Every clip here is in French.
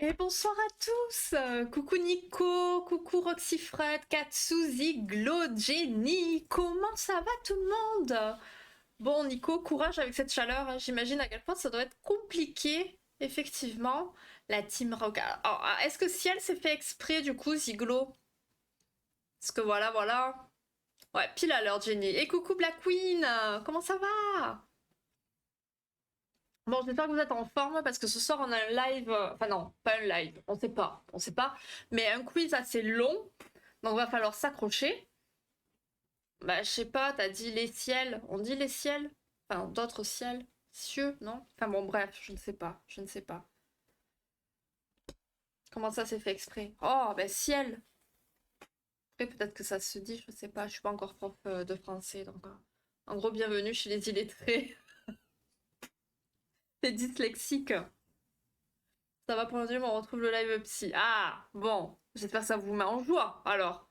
Et bonsoir à tous. Coucou Nico, coucou Roxyfred, Katsuzi, Glo, Jenny. Comment ça va tout le monde? Bon Nico, courage avec cette chaleur, hein. J'imagine à quel point ça doit être compliqué, effectivement. La team rock. Alors, est-ce que Ciel s'est fait exprès du coup, Ziglo? Parce que voilà. Ouais, pile à l'heure Jenny. Et coucou Black Queen, comment ça va? Bon, j'espère que vous êtes en forme parce que ce soir on a un live, enfin non, pas un live, on sait pas, mais un quiz assez long, donc va falloir s'accrocher. Bah, je sais pas, t'as dit les ciels, on dit les ciels, enfin d'autres ciels, cieux, non? Enfin bon, bref, je ne sais pas. Comment ça s'est fait exprès? Oh, ben ciel! Après, peut-être que ça se dit, je sais pas, je suis pas encore prof de français, donc en gros, bienvenue chez les illettrés, les dyslexiques. Ça va pour le on retrouve le live psy. Ah, bon, j'espère que ça vous met en joie, alors.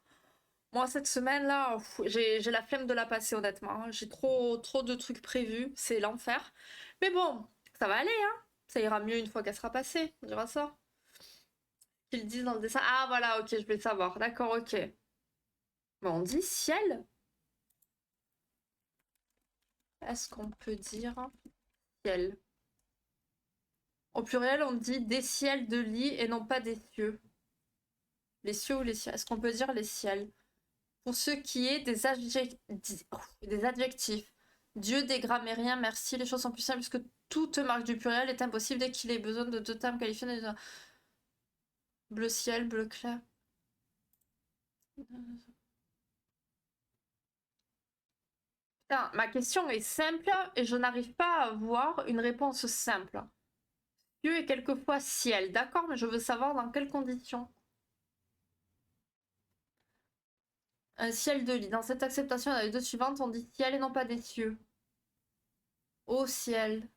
Moi, cette semaine-là, j'ai la flemme de la passer, honnêtement, hein. J'ai trop de trucs prévus, c'est l'enfer. Mais bon, ça va aller, hein. Ça ira mieux une fois qu'elle sera passée, on dira ça. Qu'ils disent dans le dessin. Ah, voilà, ok, je vais le savoir. D'accord, ok. Bon, on dit ciel? Est-ce qu'on peut dire ciel? Au pluriel, on dit des ciels de lit et non pas des cieux. Les cieux ou les ciels? Est-ce qu'on peut dire les ciels? Pour ce qui est des adjectifs. Dieu des grammairiens, merci, les choses sont plus simples puisque toute marque du pluriel est impossible dès qu'il ait besoin de deux termes qualifiés. Bleu ciel, bleu clair. Putain, ma question est simple et je n'arrive pas à avoir une réponse simple. Dieu est quelquefois ciel, d'accord, mais je veux savoir dans quelles conditions. Un ciel de lit. Dans cette acceptation, dans les deux suivantes, on dit ciel et non pas des cieux. Au ciel.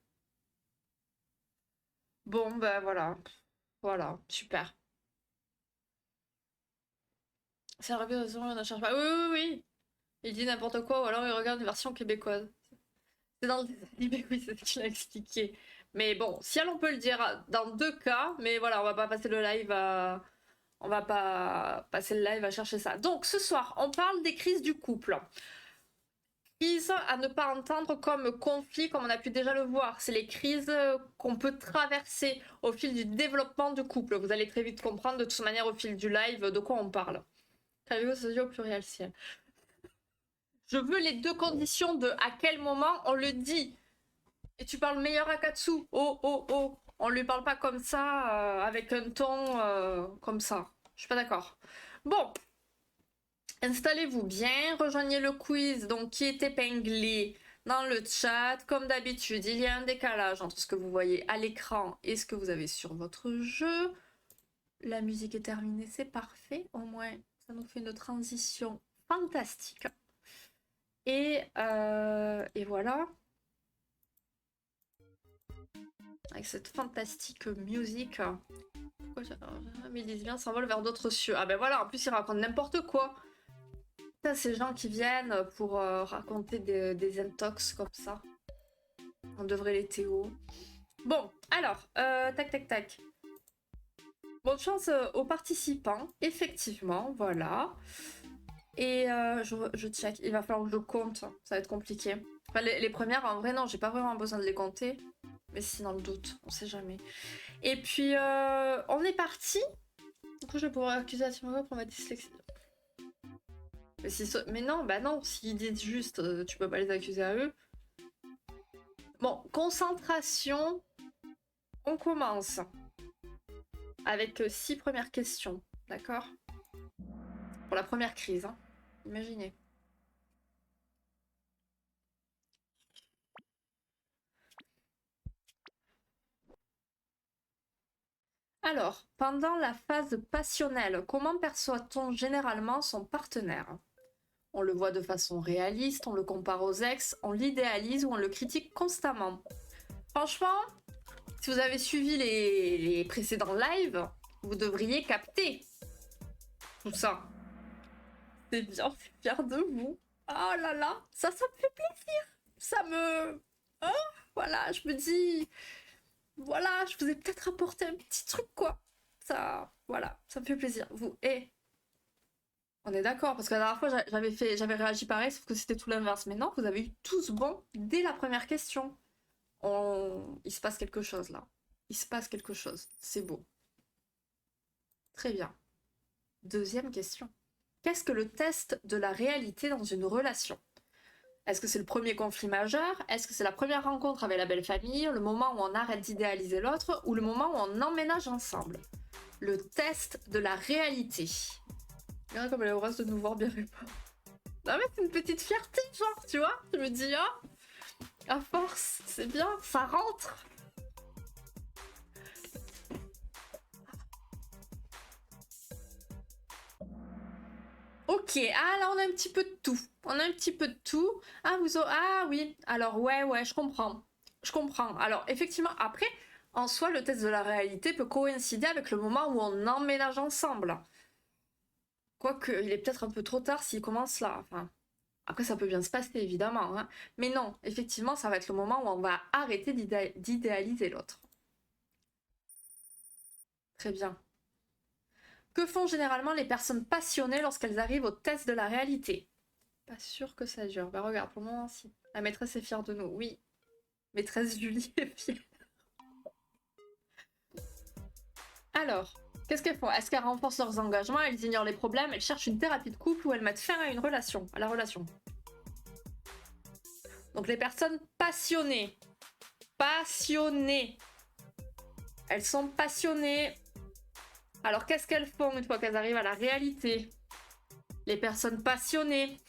Bon, ben voilà. Voilà, super. C'est la répétition, on ne cherche pas. Oui. Il dit n'importe quoi ou alors il regarde une version québécoise. C'est dans le animé, oui, c'est ce qu'il a expliqué. Mais bon, si elle, on peut le dire dans deux cas, mais voilà, on va pas passer le live à... On va pas passer le live à chercher ça. Donc, ce soir, on parle des crises du couple. Crises à ne pas entendre comme conflit, comme on a pu déjà le voir. C'est les crises qu'on peut traverser au fil du développement du couple. Vous allez très vite comprendre de toute manière au fil du live de quoi on parle. Avez-vous saisi au pluriel ciel? Je veux les deux conditions de à quel moment on le dit. Et tu parles meilleur à Katsu. Oh. On lui parle pas comme ça, avec un ton comme ça. Je suis pas d'accord. Bon, installez-vous bien, rejoignez le quiz donc qui est épinglé dans le chat. Comme d'habitude, il y a un décalage entre ce que vous voyez à l'écran et ce que vous avez sur votre jeu. La musique est terminée, c'est parfait. Au moins, ça nous fait une transition fantastique. Et voilà. Avec cette fantastique musique. Pourquoi mais ils disent bien s'envole vers d'autres cieux. Ah ben voilà, en plus ils racontent n'importe quoi. Ça, ces gens qui viennent pour raconter des intox comme ça. On devrait les Théo. Bon, alors, tac. Bonne chance aux participants, effectivement, voilà. Et je check, il va falloir que je compte, ça va être compliqué. Enfin, les premières, en vrai, non, j'ai pas vraiment besoin de les compter. Mais si, dans le doute, on sait jamais. Et puis, on est parti. Du coup, je vais pouvoir accuser la Timova pour ma dyslexie. Mais non, bah non, s'ils disent juste, tu peux pas les accuser à eux. Bon, concentration. On commence avec 6 premières questions, d'accord? Pour la première crise, hein. Imaginez. Alors, pendant la phase passionnelle, comment perçoit-on généralement son partenaire? On le voit de façon réaliste, on le compare aux ex, on l'idéalise ou on le critique constamment. Franchement, si vous avez suivi les précédents lives, vous devriez capter tout ça. C'est bien, je suis fière de vous. Oh là là, ça me fait plaisir. Ça me... Oh, voilà, je me dis... Voilà, je vous ai peut-être apporté un petit truc, quoi. ça, voilà, ça me fait plaisir. Vous, on est d'accord, parce que la dernière fois, j'avais réagi pareil, sauf que c'était tout l'inverse. Mais non, vous avez eu tous bon dès la première question. Il se passe quelque chose là. Il se passe quelque chose. C'est beau. Très bien. Deuxième question. Qu'est-ce que le test de la réalité dans une relation? Est-ce que c'est le premier conflit majeur? Est-ce que c'est la première rencontre avec la belle famille? Le moment où on arrête d'idéaliser l'autre? Ou le moment où on emménage ensemble? Le test de la réalité. Regarde comme elle est heureuse de nous voir bien répondre. Non mais c'est une petite fierté, genre, tu vois? Je me dis, oh, à force, c'est bien, ça rentre. Ok, ah là on a un petit peu de tout. On a un petit peu de tout. Ah, ah oui, alors ouais, je comprends. Je comprends. Alors effectivement, après, en soi, le test de la réalité peut coïncider avec le moment où on emménage ensemble. Quoique, il est peut-être un peu trop tard s'il commence là. Enfin, après, ça peut bien se passer, évidemment. Hein. Mais non, effectivement, ça va être le moment où on va arrêter d'idéaliser l'autre. Très bien. Que font généralement les personnes passionnées lorsqu'elles arrivent au test de la réalité? Pas sûr que ça dure. Bah regarde, pour le moment, si. La maîtresse est fière de nous. Oui, maîtresse Julie est fière. Alors, qu'est-ce qu'elles font? Est-ce qu'elles renforcent leurs engagements? Elles ignorent les problèmes? Elles cherchent une thérapie de couple ou elles mettent fin à une relation? À la relation. Donc les personnes passionnées. Passionnées. Elles sont passionnées. Alors qu'est-ce qu'elles font une fois qu'elles arrivent à la réalité? Les personnes passionnées.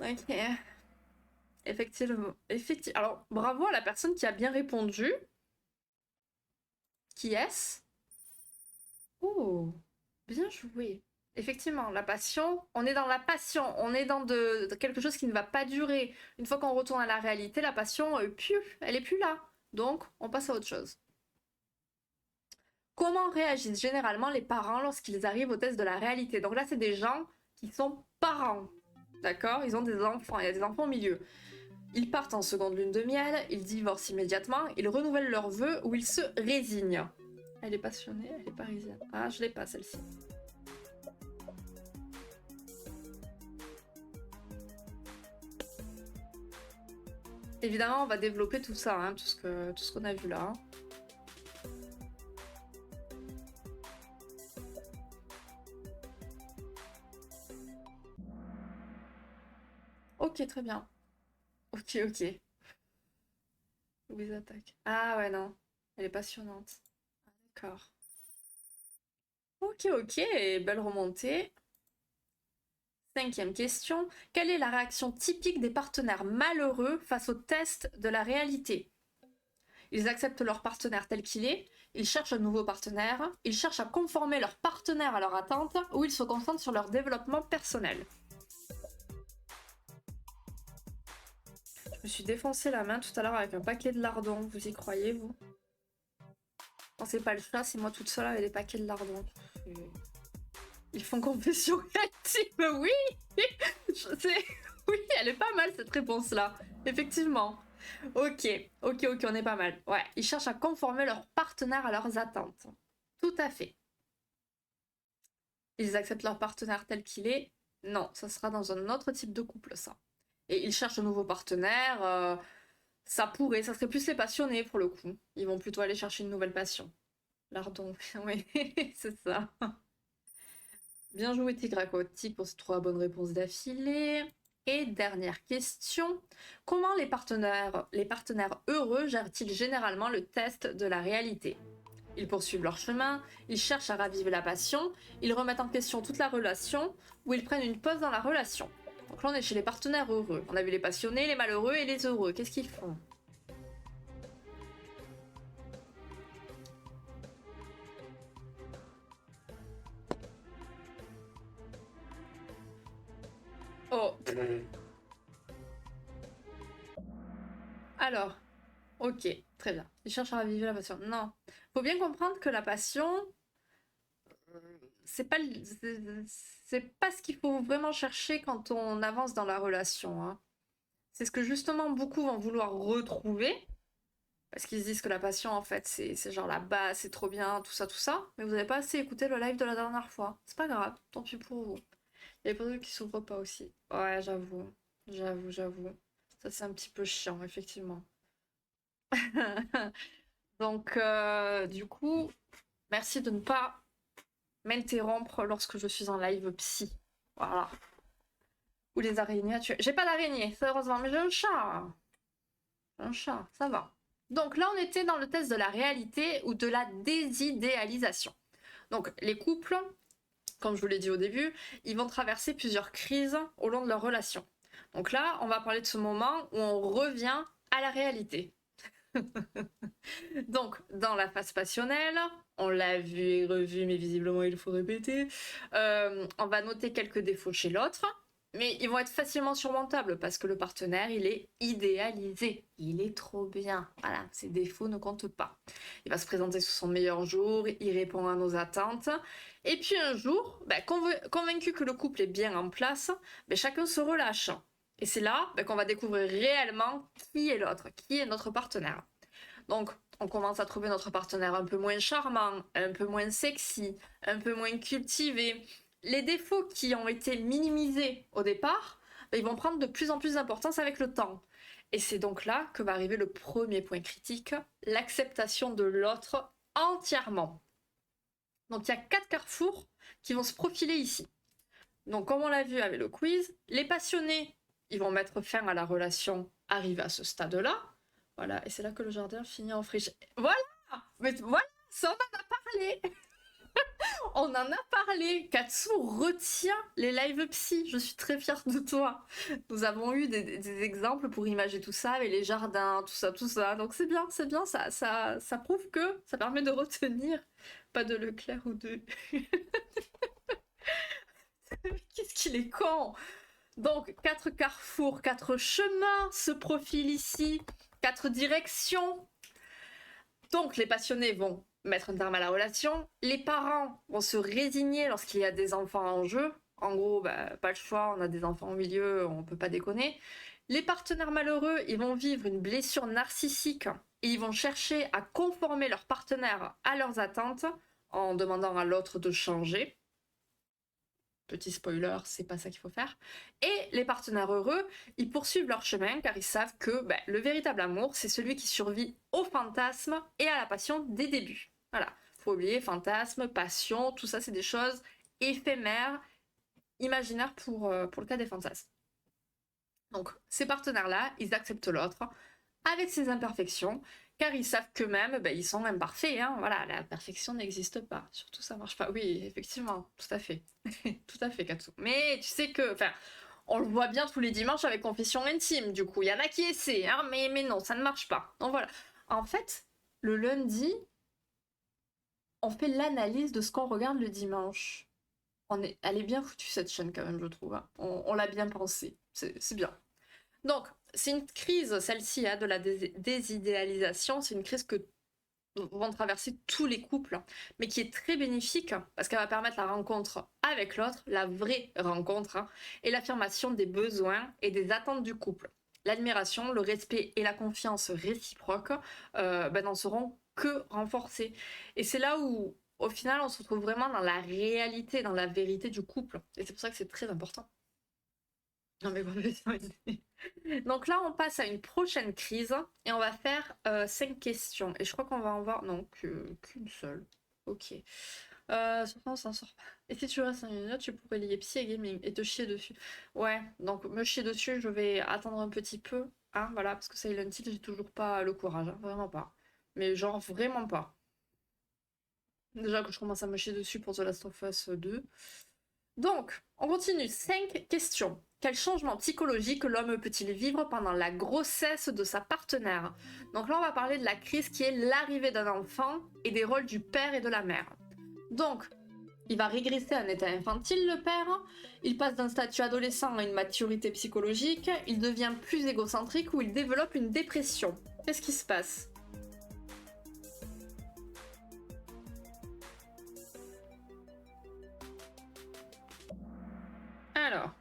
Ok. Effectivement. Alors, bravo à la personne qui a bien répondu. Qui est-ce? Oh, bien joué. Effectivement, la passion, on est dans la passion, on est dans de quelque chose qui ne va pas durer. Une fois qu'on retourne à la réalité, la passion, elle est plus là. Donc, on passe à autre chose. Comment réagissent généralement les parents lorsqu'ils arrivent au test de la réalité? Donc là, c'est des gens qui sont parents. D'accord? Ils ont des enfants, il y a des enfants au milieu. Ils partent en seconde lune de miel, ils divorcent immédiatement, ils renouvellent leurs vœux ou ils se résignent. Elle est passionnée, elle est parisienne. Ah, je l'ai pas celle-ci. Évidemment, on va développer tout ça, hein, tout ce qu'on a vu là. Hein. Ok, très bien. Ok. Louise attaque. Ah ouais, non. Elle est passionnante. D'accord. Ok. Belle remontée. Cinquième question. Quelle est la réaction typique des partenaires malheureux face au test de la réalité? Ils acceptent leur partenaire tel qu'il est, ils cherchent un nouveau partenaire, ils cherchent à conformer leur partenaire à leur attente ou ils se concentrent sur leur développement personnel. Je me suis défoncé la main tout à l'heure avec un paquet de lardons, vous y croyez vous? Non, c'est pas le chat, c'est moi toute seule avec des paquets de lardons. Ils font confession active, oui. Je sais. Oui, elle est pas mal cette réponse-là. Effectivement. Ok, on est pas mal. Ouais, ils cherchent à conformer leur partenaire à leurs attentes. Tout à fait. Ils acceptent leur partenaire tel qu'il est. Non, ça sera dans un autre type de couple, ça. Et ils cherchent un nouveau partenaire. Ça serait plus les passionnés pour le coup. Ils vont plutôt aller chercher une nouvelle passion. Lardon, oui, c'est ça. Bien joué Tigracotti pour ces 3 bonnes réponses d'affilée. Et dernière question, comment les partenaires heureux gèrent-ils généralement le test de la réalité? Ils poursuivent leur chemin, ils cherchent à raviver la passion, ils remettent en question toute la relation ou ils prennent une pause dans la relation. Donc là on est chez les partenaires heureux. On a vu les passionnés, les malheureux et les heureux. Qu'est-ce qu'ils font? Oh. Alors, ok, très bien. Ils cherchent à raviver la passion. Non. Faut bien comprendre que la passion, c'est pas, c'est pas ce qu'il faut vraiment chercher quand on avance dans la relation. Hein. C'est ce que justement beaucoup vont vouloir retrouver. Parce qu'ils se disent que la passion, en fait, c'est genre la base, c'est trop bien, tout ça. Mais vous n'avez pas assez écouté le live de la dernière fois. C'est pas grave, tant pis pour vous. Il y a pas d'autres qui s'ouvrent pas aussi. Ouais, j'avoue. J'avoue. Ça, c'est un petit peu chiant, effectivement. Donc, du coup, merci de ne pas m'interrompre lorsque je suis en live psy. Voilà. Ou les araignées à tuer. J'ai pas d'araignée, ça, heureusement, mais j'ai un chat. Un chat, ça va. Donc là, on était dans le test de la réalité ou de la désidéalisation. Donc, les couples, comme je vous l'ai dit au début, ils vont traverser plusieurs crises au long de leur relation. Donc là, on va parler de ce moment où on revient à la réalité. Donc, dans la phase passionnelle, on l'a vu et revu, mais visiblement il faut répéter, on va noter quelques défauts chez l'autre, mais ils vont être facilement surmontables parce que le partenaire, il est idéalisé. Il est trop bien. Voilà, ses défauts ne comptent pas. Il va se présenter sous son meilleur jour, il répond à nos attentes. Et puis un jour, convaincu que le couple est bien en place, chacun se relâche. Et c'est là qu'on va découvrir réellement qui est l'autre, qui est notre partenaire. Donc, on commence à trouver notre partenaire un peu moins charmant, un peu moins sexy, un peu moins cultivé. Les défauts qui ont été minimisés au départ, ils vont prendre de plus en plus d'importance avec le temps. Et c'est donc là que va arriver le premier point critique, l'acceptation de l'autre entièrement. Donc il y a 4 carrefours qui vont se profiler ici. Donc comme on l'a vu avec le quiz, les passionnés, ils vont mettre fin à la relation arrivée à ce stade-là. Voilà, et c'est là que le jardin finit en friche. Voilà. Mais voilà, ça on en a parlé. On en a parlé. Katsu retient les live psy. Je suis très fière de toi. Nous avons eu des exemples pour imager tout ça, avec les jardins, tout ça. Donc c'est bien, ça prouve que ça permet de retenir. Pas de Leclerc ou de... Qu'est-ce qu'il est con. Donc, 4 carrefours, 4 chemins se profilent ici, 4 directions. Donc, les passionnés vont mettre un terme à la relation. Les parents vont se résigner lorsqu'il y a des enfants en jeu. En gros, pas le choix, on a des enfants au milieu, on peut pas déconner. Les partenaires malheureux, ils vont vivre une blessure narcissique et ils vont chercher à conformer leur partenaire à leurs attentes en demandant à l'autre de changer. Petit spoiler, c'est pas ça qu'il faut faire. Et les partenaires heureux, ils poursuivent leur chemin car ils savent que le véritable amour, c'est celui qui survit au fantasme et à la passion des débuts. Voilà, faut oublier fantasme, passion, tout ça c'est des choses éphémères, imaginaires pour le cas des fantasmes. Donc ces partenaires-là, ils acceptent l'autre avec ses imperfections, car ils savent qu'eux-mêmes, ils sont imparfaits. Hein. Voilà, la perfection n'existe pas. Surtout, ça marche pas. Oui, effectivement, tout à fait. Tout à fait, Katsu. Mais tu sais que, on le voit bien tous les dimanches avec Confession Intime, du coup. Il y en a qui essaient, hein, mais non, ça ne marche pas. Donc voilà. En fait, le lundi, on fait l'analyse de ce qu'on regarde le dimanche. Elle est bien foutue, cette chaîne, quand même, je trouve. Hein. On l'a bien pensé. C'est bien. Donc, c'est une crise, celle-ci, de la désidéalisation. C'est une crise que vont traverser tous les couples, mais qui est très bénéfique parce qu'elle va permettre la rencontre avec l'autre, la vraie rencontre, hein, et l'affirmation des besoins et des attentes du couple. L'admiration, le respect et la confiance réciproque n'en seront que renforcés. Et c'est là où, au final, on se retrouve vraiment dans la réalité, dans la vérité du couple. Et c'est pour ça que c'est très important. Non mais donc là, on passe à une prochaine crise et on va faire 5 questions. Et je crois qu'on va en voir... Non, qu'une seule. Ok. On s'en sort pas. Et si tu restes 5 minutes, tu pourrais lier psy et gaming et te chier dessus. Ouais, donc me chier dessus, je vais attendre un petit peu. Hein, voilà, parce que Silent Hill, j'ai toujours pas le courage. Hein, vraiment pas. Mais genre, vraiment pas. Déjà que je commence à me chier dessus pour The Last of Us 2. Donc, on continue. 5 questions. Quel changement psychologique l'homme peut-il vivre pendant la grossesse de sa partenaire? Donc là, on va parler de la crise qui est l'arrivée d'un enfant et des rôles du père et de la mère. Donc, il va régresser à un état infantile, le père. Il passe d'un statut adolescent à une maturité psychologique. Il devient plus égocentrique ou il développe une dépression. Qu'est-ce qui se passe? Alors,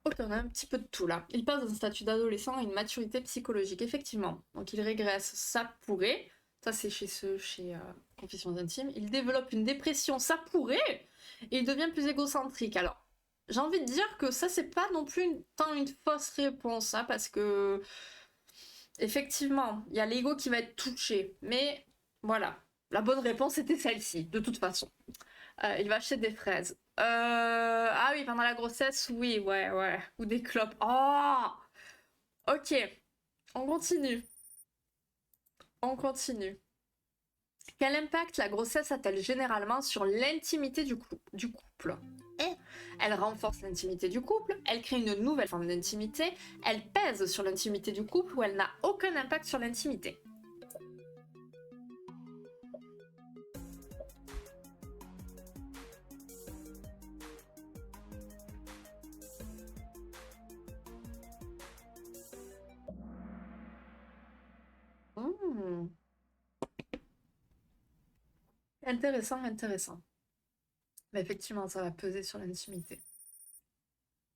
ok, dire qu'on a un petit peu de tout là. Il passe d'un statut d'adolescent à une maturité psychologique, effectivement. Donc il régresse, ça pourrait. Ça c'est chez Confessions intimes. Il développe une dépression, ça pourrait. Et il devient plus égocentrique. Alors, j'ai envie de dire que ça c'est pas non plus tant une fausse réponse, hein, parce que effectivement, il y a l'ego qui va être touché. Mais voilà, la bonne réponse était celle-ci, de toute façon. Il va acheter des fraises. Ah oui, pendant la grossesse, oui, ouais. Ou des clopes. Oh, ok, on continue. On continue. Quel impact la grossesse a-t-elle généralement sur l'intimité du couple? Elle renforce l'intimité du couple, elle crée une nouvelle forme d'intimité, elle pèse sur l'intimité du couple ou elle n'a aucun impact sur l'intimité. Mmh. Intéressant, intéressant. Mais effectivement, ça va peser sur l'intimité.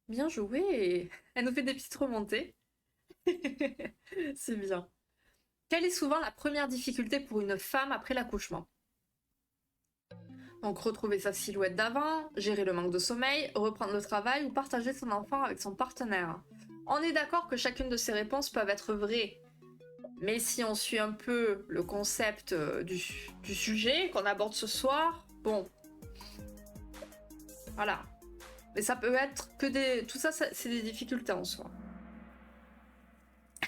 Bien joué! Elle nous fait des petites remontées. C'est bien. Quelle est souvent la première difficulté pour une femme après l'accouchement? Donc retrouver sa silhouette d'avant, gérer le manque de sommeil, reprendre le travail ou partager son enfant avec son partenaire. On est d'accord que chacune de ces réponses peuvent être vraies. Mais si on suit un peu le concept du sujet qu'on aborde ce soir, bon, voilà. Mais ça peut être que des... Tout ça, c'est des difficultés en soi.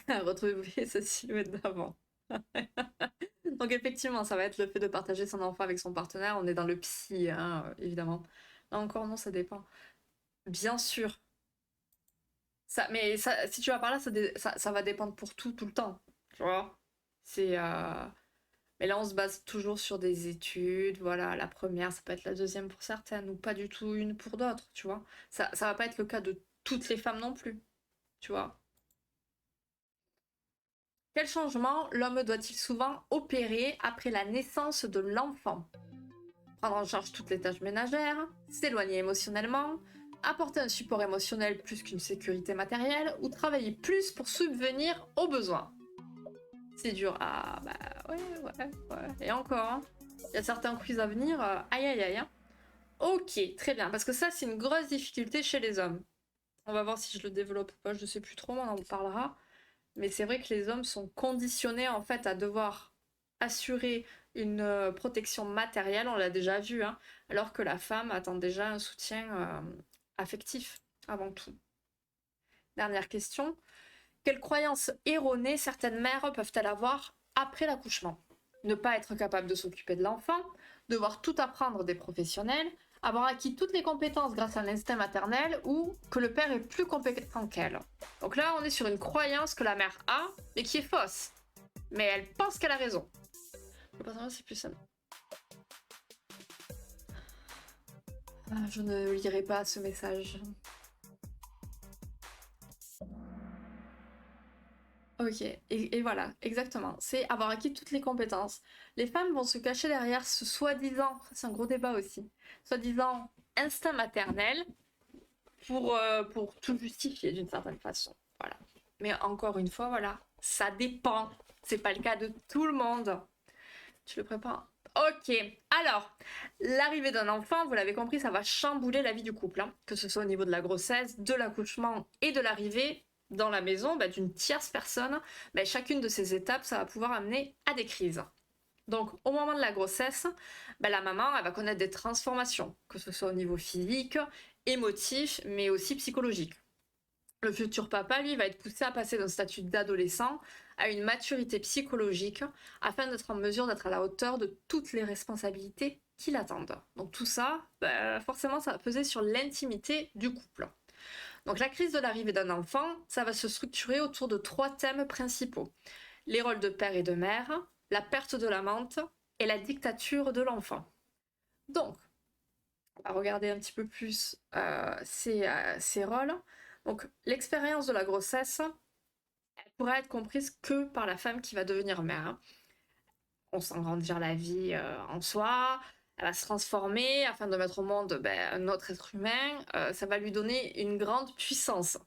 Retrouver sa silhouette d'avant. Donc effectivement, ça va être le fait de partager son enfant avec son partenaire. On est dans le psy, hein, évidemment. Là encore, non, ça dépend. Bien sûr. Mais ça, si tu vas par là, ça va dépendre pour tout le temps. Tu vois? C'est... Mais là, on se base toujours sur des études. Voilà, la première, ça peut être la deuxième pour certaines, ou pas du tout une pour d'autres, tu vois? Ça va pas être le cas de toutes les femmes non plus, tu vois? Quel changement l'homme doit-il souvent opérer après la naissance de l'enfant? Prendre en charge toutes les tâches ménagères, s'éloigner émotionnellement, apporter un support émotionnel plus qu'une sécurité matérielle, ou travailler plus pour subvenir aux besoins. C'est dur. Ah bah ouais. Et encore, hein. Il y a certains quiz à venir. Aïe. Hein. Ok, très bien. Parce que ça, c'est une grosse difficulté chez les hommes. On va voir si je le développe ou pas. Je sais plus trop, on en parlera. Mais c'est vrai que les hommes sont conditionnés en fait à devoir assurer une protection matérielle, on l'a déjà vu, hein, alors que la femme attend déjà un soutien affectif avant tout. Dernière question. Quelles croyances erronées certaines mères peuvent-elles avoir après l'accouchement? Ne pas être capable de s'occuper de l'enfant, devoir tout apprendre des professionnels, avoir acquis toutes les compétences grâce à l'instinct maternel ou que le père est plus compétent qu'elle. Donc là, on est sur une croyance que la mère a, mais qui est fausse. Mais elle pense qu'elle a raison. Le patronat, c'est plus simple. Je ne lirai pas ce message. Ok, et voilà, exactement. C'est avoir acquis toutes les compétences. Les femmes vont se cacher derrière ce soi-disant, c'est un gros débat aussi, soi-disant instinct maternel pour tout justifier d'une certaine façon. Voilà. Mais encore une fois, voilà, ça dépend. C'est pas le cas de tout le monde. Tu le prépares? Ok, alors, l'arrivée d'un enfant, vous l'avez compris, ça va chambouler la vie du couple, hein. Que ce soit au niveau de la grossesse, de l'accouchement et de l'arrivée dans la maison d'une tierce personne, chacune de ces étapes, ça va pouvoir amener à des crises. Donc, au moment de la grossesse, la maman, elle va connaître des transformations, que ce soit au niveau physique, émotif, mais aussi psychologique. Le futur papa, lui, va être poussé à passer d'un statut d'adolescent à une maturité psychologique afin d'être en mesure d'être à la hauteur de toutes les responsabilités qui l'attendent. Donc tout ça, forcément, ça va peser sur l'intimité du couple. Donc la crise de l'arrivée d'un enfant, ça va se structurer autour de 3 thèmes principaux. Les rôles de père et de mère, la perte de l'amante et la dictature de l'enfant. Donc, on va regarder un petit peu plus ces rôles. Donc l'expérience de la grossesse, elle pourrait être comprise que par la femme qui va devenir mère. On sent grandir la vie en soi, elle va se transformer afin de mettre au monde un autre être humain. Ça va lui donner une grande puissance.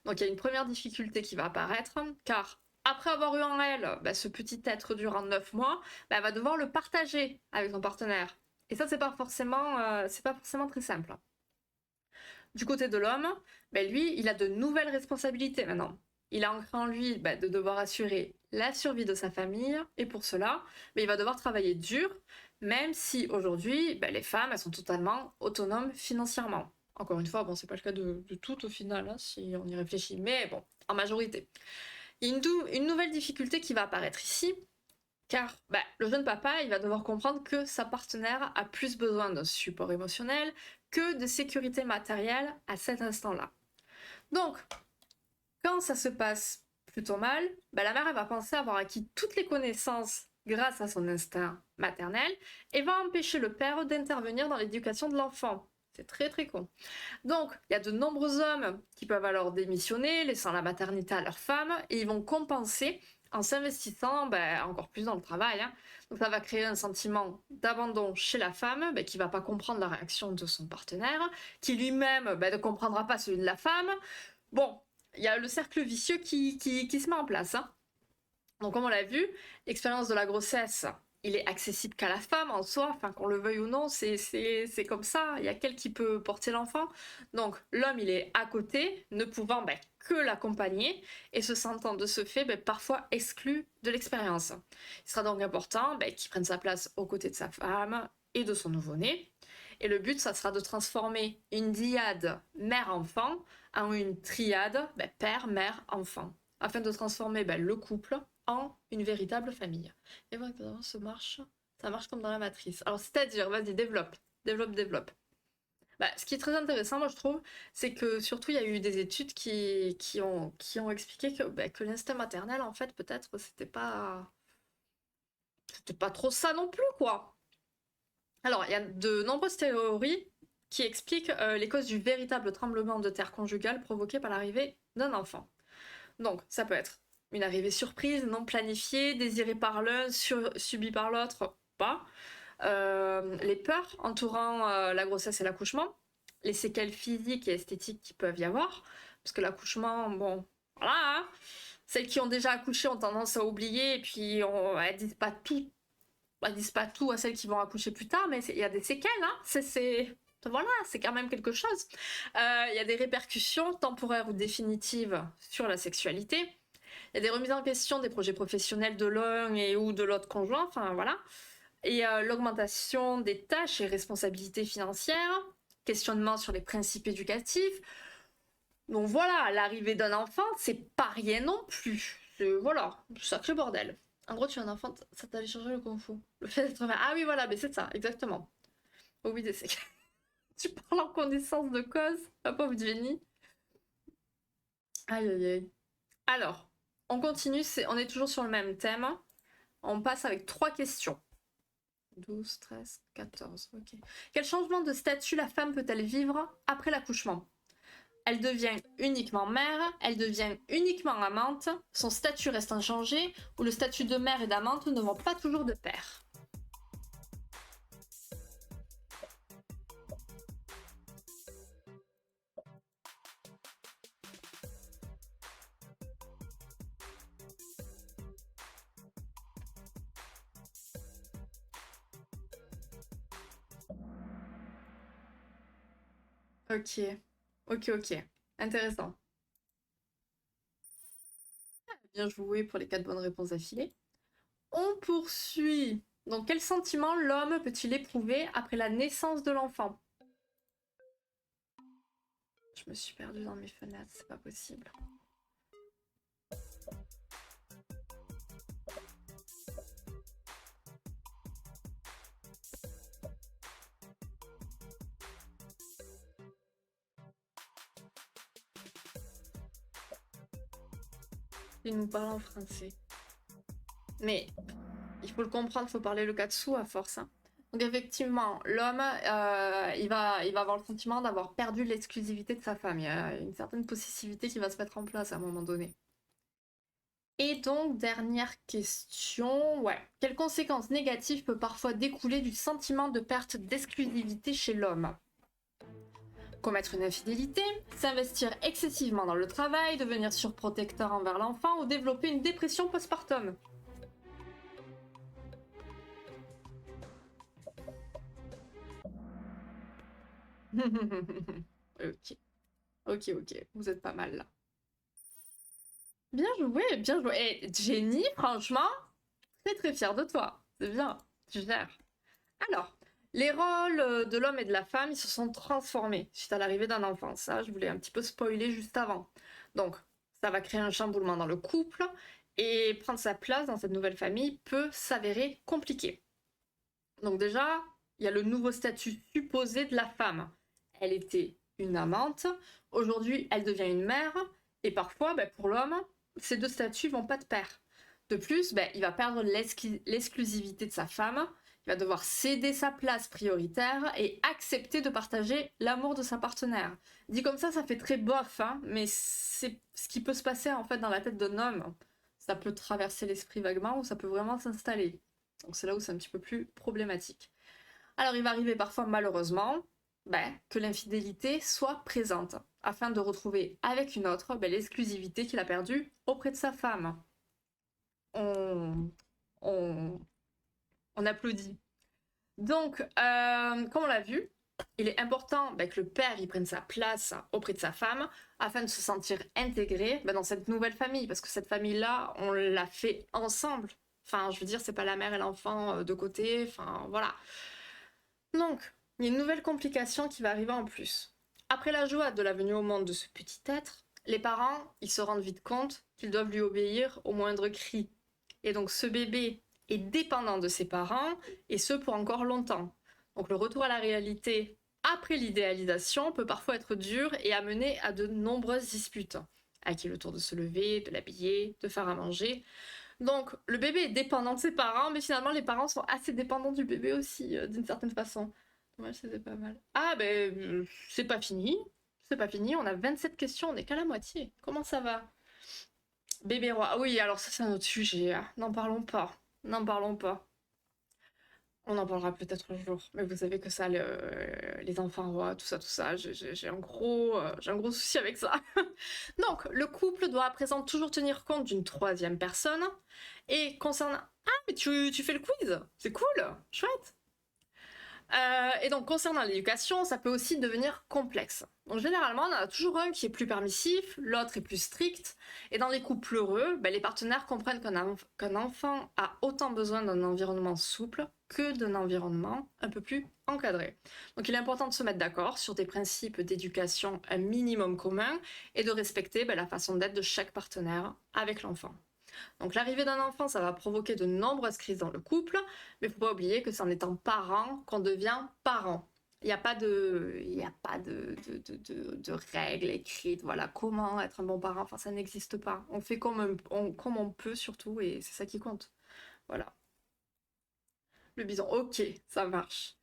Donc il y a une première difficulté qui va apparaître, car après avoir eu en elle ce petit être durant 9 mois, elle va devoir le partager avec son partenaire. Et ça, c'est pas forcément très simple. Du côté de l'homme, lui, il a de nouvelles responsabilités maintenant. Il a ancré en lui de devoir assurer la survie de sa famille, et pour cela, il va devoir travailler dur, même si aujourd'hui, les femmes, elles sont totalement autonomes financièrement. Encore une fois, bon, c'est pas le cas de toutes au final, hein, si on y réfléchit, mais bon, en majorité. Il y a une nouvelle difficulté qui va apparaître ici, car le jeune papa, il va devoir comprendre que sa partenaire a plus besoin d'un support émotionnel que de sécurité matérielle à cet instant-là. Donc, quand ça se passe plutôt mal, la mère elle va penser avoir acquis toutes les connaissances grâce à son instinct maternel et va empêcher le père d'intervenir dans l'éducation de l'enfant. C'est très très con. Donc, il y a de nombreux hommes qui peuvent alors démissionner, laissant la maternité à leur femme, et ils vont compenser en s'investissant encore plus dans le travail. Hein. Donc ça va créer un sentiment d'abandon chez la femme, qui va pas comprendre la réaction de son partenaire, qui lui-même ne comprendra pas celui de la femme. Bon, il y a le cercle vicieux qui se met en place. Hein. Donc comme on l'a vu, l'expérience de la grossesse, il est accessible qu'à la femme en soi, enfin qu'on le veuille ou non, c'est comme ça, il y a qu'elle qui peut porter l'enfant. Donc l'homme, il est à côté, ne pouvant que l'accompagner, et se sentant de ce fait parfois exclu de l'expérience. Il sera donc important qu'il prenne sa place aux côtés de sa femme et de son nouveau-né. Et le but, ça sera de transformer une dyade mère-enfant en une triade père, mère, enfant, afin de transformer le couple en une véritable famille. Et voilà, ça marche comme dans la matrice. Alors, c'est-à-dire, vas-y, développe. Ce qui est très intéressant, moi, je trouve, c'est que surtout, il y a eu des études qui ont expliqué que l'instinct maternel, en fait, peut-être, c'était pas trop ça non plus, quoi. Alors, il y a de nombreuses théories qui expliquent les causes du véritable tremblement de terre conjugal provoqué par l'arrivée d'un enfant. Donc, ça peut être une arrivée surprise, non planifiée, désirée par l'un, subie par l'autre, pas. Les peurs entourant la grossesse et l'accouchement, les séquelles physiques et esthétiques qui peuvent y avoir, parce que l'accouchement, bon, voilà, hein, celles qui ont déjà accouché ont tendance à oublier, et puis elles disent pas tout. Elles disent pas tout à celles qui vont accoucher plus tard, mais il y a des séquelles, hein, voilà, c'est quand même quelque chose. Il y a des répercussions temporaires ou définitives sur la sexualité. Il y a des remises en question des projets professionnels de l'un et ou de l'autre conjoint, enfin voilà. Et l'augmentation des tâches et responsabilités financières, questionnement sur les principes éducatifs. Donc voilà, l'arrivée d'un enfant, c'est pas rien non plus. Voilà, sacré bordel. En gros, tu es un enfant, ça t'allait changer le kung fu. Le fait d'être mère. Ah oui, voilà, mais c'est ça, exactement. Oh oui, c'est tu parles en connaissance de cause, la pauvre Jenny. Aïe aïe aïe. Alors, on continue, on est toujours sur le même thème. On passe avec 3 questions. 12, 13, 14, ok. Quel changement de statut la femme peut-elle vivre après l'accouchement? Elle devient uniquement mère, elle devient uniquement amante, son statut reste inchangé, ou le statut de mère et d'amante ne vont pas toujours de pair. Ok, ok. Intéressant. Bien joué pour les 4 bonnes réponses affilées. On poursuit. Donc, quel sentiment l'homme peut-il éprouver après la naissance de l'enfant? Je me suis perdue dans mes fenêtres, c'est pas possible. Il nous parle en français. Mais il faut le comprendre, il faut parler le katsu à force. Hein. Donc effectivement, l'homme, il va avoir le sentiment d'avoir perdu l'exclusivité de sa femme. Il y a une certaine possessivité qui va se mettre en place à un moment donné. Et donc, dernière question, ouais. Quelles conséquences négatives peut parfois découler du sentiment de perte d'exclusivité chez l'homme? Commettre une infidélité, s'investir excessivement dans le travail, devenir surprotecteur envers l'enfant ou développer une dépression postpartum. Ok, ok, vous êtes pas mal là. Bien joué, bien joué. Et Jenny, franchement, très fière de toi. C'est bien, tu gères. Alors, les rôles de l'homme et de la femme, ils se sont transformés suite à l'arrivée d'un enfant. Ça, je voulais un petit peu spoiler juste avant. Donc, ça va créer un chamboulement dans le couple et prendre sa place dans cette nouvelle famille peut s'avérer compliqué. Donc déjà, il y a le nouveau statut supposé de la femme. Elle était une amante, aujourd'hui elle devient une mère, et parfois, pour l'homme, ces deux statuts vont pas de pair. De plus, il va perdre l'exclusivité de sa femme, il va devoir céder sa place prioritaire et accepter de partager l'amour de sa partenaire. Dit comme ça fait très bof, hein, mais c'est ce qui peut se passer en fait dans la tête d'un homme. Ça peut traverser l'esprit vaguement ou ça peut vraiment s'installer. Donc c'est là où c'est un petit peu plus problématique. Alors il va arriver parfois malheureusement que l'infidélité soit présente, afin de retrouver avec une autre l'exclusivité qu'il a perdue auprès de sa femme. On, on, on applaudit. Donc, comme on l'a vu, il est important que le père y prenne sa place auprès de sa femme afin de se sentir intégré dans cette nouvelle famille, parce que cette famille-là, on l'a fait ensemble. Enfin, je veux dire, c'est pas la mère et l'enfant de côté, enfin, voilà. Donc, il y a une nouvelle complication qui va arriver en plus. Après la joie de la venue au monde de ce petit être, les parents, ils se rendent vite compte qu'ils doivent lui obéir au moindre cri. Et donc, ce bébé est dépendant de ses parents, et ce pour encore longtemps. Donc, le retour à la réalité après l'idéalisation peut parfois être dur et amener à de nombreuses disputes. À qui le tour de se lever, de l'habiller, de faire à manger. Donc, le bébé est dépendant de ses parents, mais finalement, les parents sont assez dépendants du bébé aussi, d'une certaine façon. Dommage, c'était pas mal. Ah, c'est pas fini. C'est pas fini, on a 27 questions, on est qu'à la moitié. Comment ça va? Bébé roi. Ah oui, alors ça, c'est un autre sujet, hein. N'en parlons pas. N'en parlons pas. On en parlera peut-être un jour. Mais vous savez que ça, les enfants rois, tout ça, j'ai un gros souci avec ça. Donc, le couple doit à présent toujours tenir compte d'une troisième personne. Et concernant... Ah, mais tu fais le quiz. C'est cool. Chouette. Et donc, concernant l'éducation, ça peut aussi devenir complexe. Donc, généralement, on en a toujours un qui est plus permissif, l'autre est plus strict. Et dans les couples heureux, les partenaires comprennent qu'un enfant a autant besoin d'un environnement souple que d'un environnement un peu plus encadré. Donc, il est important de se mettre d'accord sur des principes d'éducation un minimum commun et de respecter la façon d'être de chaque partenaire avec l'enfant. Donc l'arrivée d'un enfant, ça va provoquer de nombreuses crises dans le couple, mais il ne faut pas oublier que c'est en étant parent qu'on devient parent. Il n'y a pas de règles écrites, voilà, comment être un bon parent, enfin ça n'existe pas. On fait comme on peut surtout, et c'est ça qui compte. Voilà. Le bison, ok, ça marche.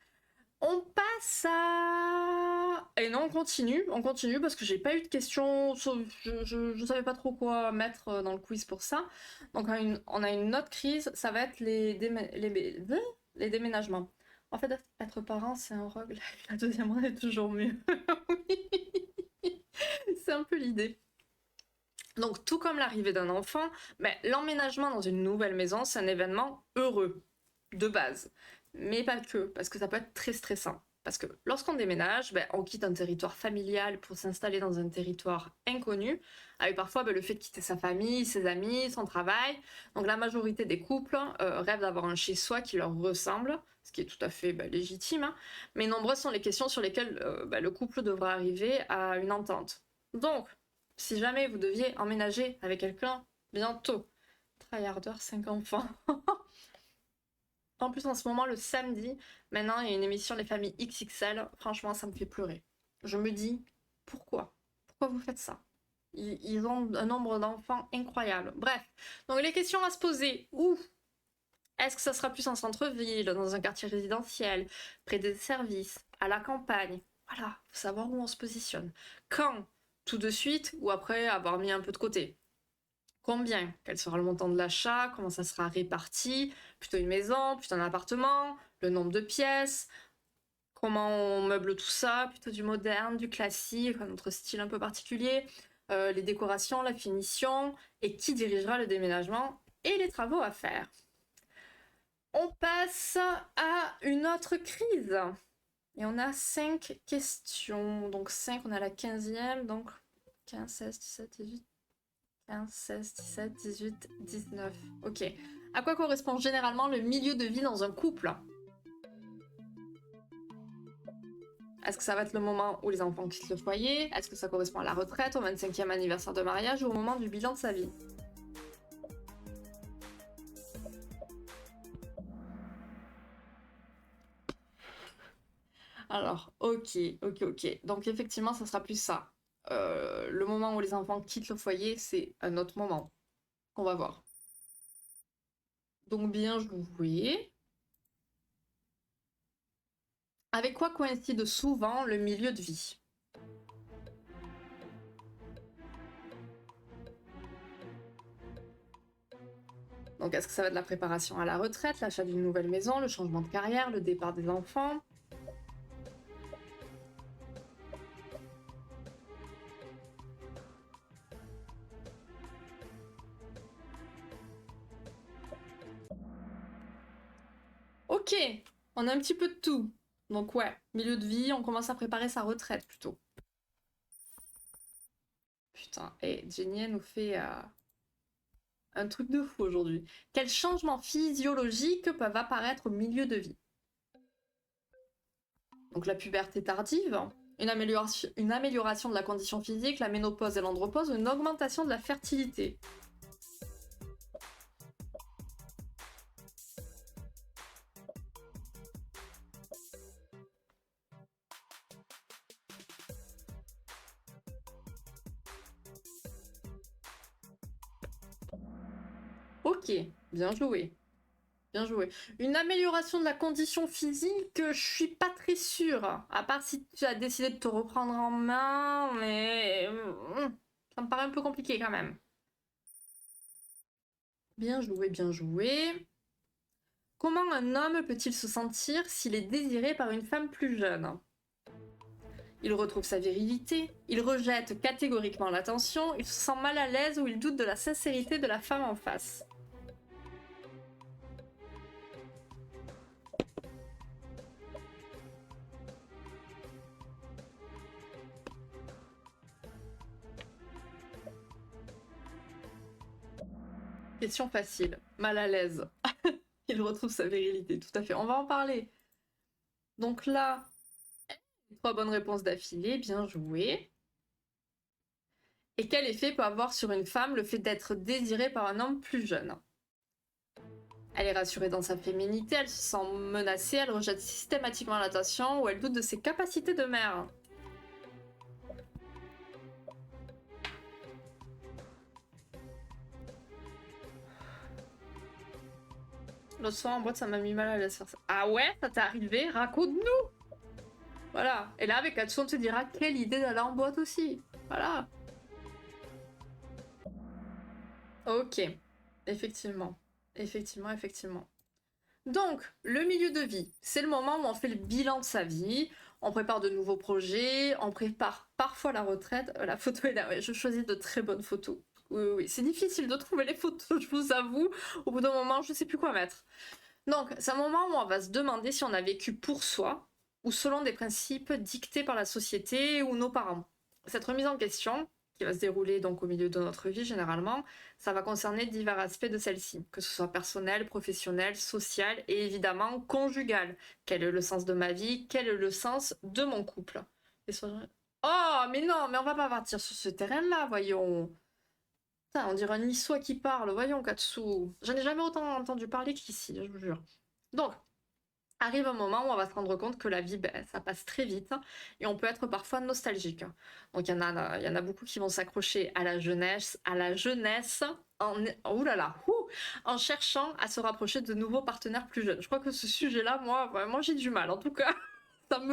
On passe à... Et non, on continue parce que j'ai pas eu de questions, je savais pas trop quoi mettre dans le quiz pour ça. Donc on a une autre crise, ça va être les déménagements. En fait, être parent, c'est un rogue, la deuxième année est toujours mieux. Oui, c'est un peu l'idée. Donc tout comme l'arrivée d'un enfant, l'emménagement dans une nouvelle maison, c'est un événement heureux, de base. Mais pas que, parce que ça peut être très stressant. Parce que lorsqu'on déménage, on quitte un territoire familial pour s'installer dans un territoire inconnu, avec parfois le fait de quitter sa famille, ses amis, son travail. Donc la majorité des couples rêvent d'avoir un chez-soi qui leur ressemble, ce qui est tout à fait légitime, hein. Mais nombreuses sont les questions sur lesquelles le couple devra arriver à une entente. Donc, si jamais vous deviez emménager avec quelqu'un bientôt, tryharder, 5 enfants. En plus, en ce moment, le samedi, maintenant, il y a une émission Les Familles XXL. Franchement, ça me fait pleurer. Je me dis, pourquoi? Pourquoi vous faites ça? Ils ont un nombre d'enfants incroyable. Bref, donc les questions à se poser. Où? Est-ce que ça sera plus en centre-ville, dans un quartier résidentiel, près des services, à la campagne? Voilà, faut savoir où on se positionne. Quand? Tout de suite ou après avoir mis un peu de côté? Combien? Quel sera le montant de l'achat? Comment ça sera réparti? Plutôt une maison? Plutôt un appartement? Le nombre de pièces? Comment on meuble tout ça? Plutôt du moderne, du classique, notre style un peu particulier? Les décorations, la finition? Et qui dirigera le déménagement et les travaux à faire? On passe à une autre crise. Et on a 5 questions. Donc 5, on a la 15e. Donc 15, 16, 17, 18. 15, 16, 17, 18, 19. Ok. À quoi correspond généralement le milieu de vie dans un couple? Est-ce que ça va être le moment où les enfants quittent le foyer? Est-ce que ça correspond à la retraite, au 25e anniversaire de mariage ou au moment du bilan de sa vie? Alors, ok. Donc effectivement, ça sera plus ça. Le moment où les enfants quittent le foyer, c'est un autre moment qu'on va voir. Donc bien joué. Avec quoi coïncide souvent le milieu de vie? Donc est-ce que ça va de la préparation à la retraite, l'achat d'une nouvelle maison, le changement de carrière, le départ des enfants? Ok, on a un petit peu de tout. Donc ouais, milieu de vie, on commence à préparer sa retraite plutôt. Putain, et Jenny nous fait un truc de fou aujourd'hui. Quels changements physiologiques peuvent apparaître au milieu de vie? Donc la puberté tardive, une amélioration de la condition physique, la ménopause et l'andropause, une augmentation de la fertilité. Ok, bien joué. Bien joué. Une amélioration de la condition physique, je suis pas très sûre. À part si tu as décidé de te reprendre en main, mais ça me paraît un peu compliqué quand même. Bien joué, bien joué. Comment un homme peut-il se sentir s'il est désiré par une femme plus jeune? Il retrouve sa virilité, il rejette catégoriquement l'attention, il se sent mal à l'aise ou il doute de la sincérité de la femme en face. Question facile, mal à l'aise. Il retrouve sa virilité, tout à fait. On va en parler. Donc là, 3 bonnes réponses d'affilée, bien joué. Et quel effet peut avoir sur une femme le fait d'être désirée par un homme plus jeune? Elle est rassurée dans sa féminité, elle se sent menacée, elle rejette systématiquement l'attention ou elle doute de ses capacités de mère. L'autre soir en boîte, ça m'a mis mal à l'aise faire ça. Ah ouais, ça t'est arrivé? Raconte-nous! Voilà. Et là, avec Katsu, on te dira quelle idée d'aller en boîte aussi. Voilà. Ok. Effectivement. Effectivement. Donc, le milieu de vie, c'est le moment où on fait le bilan de sa vie, on prépare de nouveaux projets, on prépare parfois la retraite. La photo est là, ouais, je choisis de très bonnes photos. Oui. C'est difficile de trouver les photos, je vous avoue. Au bout d'un moment, je sais plus quoi mettre. Donc, c'est un moment où on va se demander si on a vécu pour soi ou selon des principes dictés par la société ou nos parents. Cette remise en question, qui va se dérouler donc au milieu de notre vie généralement, ça va concerner divers aspects de celle-ci, que ce soit personnel, professionnel, social et évidemment conjugal. Quel est le sens de ma vie? Quel est le sens de mon couple? Oh, mais non, mais on va pas partir sur ce terrain-là, voyons. Putain, on dirait un niçois qui parle, voyons Katsu. J'en ai jamais autant entendu parler qu'ici, je vous jure. Donc, arrive un moment où on va se rendre compte que la vie, ben, ça passe très vite et on peut être parfois nostalgique. Donc il y en a beaucoup qui vont s'accrocher à la jeunesse en cherchant à se rapprocher de nouveaux partenaires plus jeunes. Je crois que ce sujet-là, moi, vraiment, j'ai du mal. En tout cas, comme